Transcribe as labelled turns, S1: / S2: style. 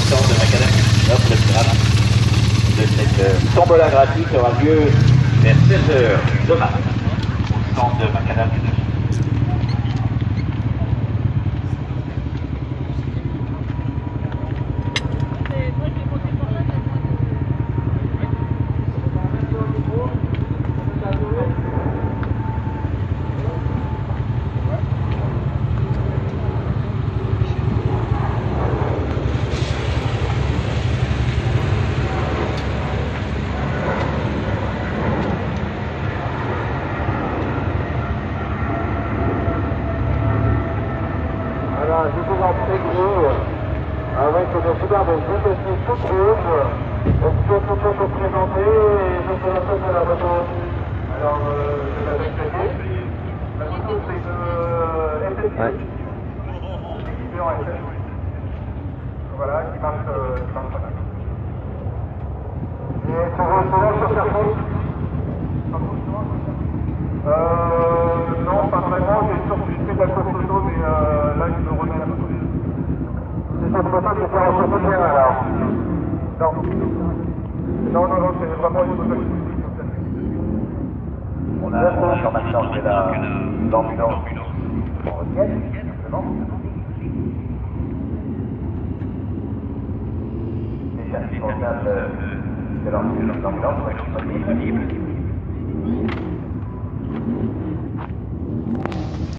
S1: stand de Macadam offre le programme de cette tombola gratuite aura lieu vers 16h demain au stand de Macadam.
S2: Je vous en prie, avec des superbes bouteilles toutes rouges. Est-ce que tout peut se présenter et je fais la fête de la moto? Alors, je l'avais expliqué. La moto, c'est une FSC. C'est en FSC. Voilà, qui marche pas mal. Et pour le sur circuit non, pas vraiment, j'ai fait de la course auto, mais là je me remets à la moto. C'est cette moto qui fait un peu bien alors? Non, c'est vraiment une moto qui
S1: On a l'information que l'ambulance en requiert, justement. Déjà, ce qui concerne l'ambulance, est disponible.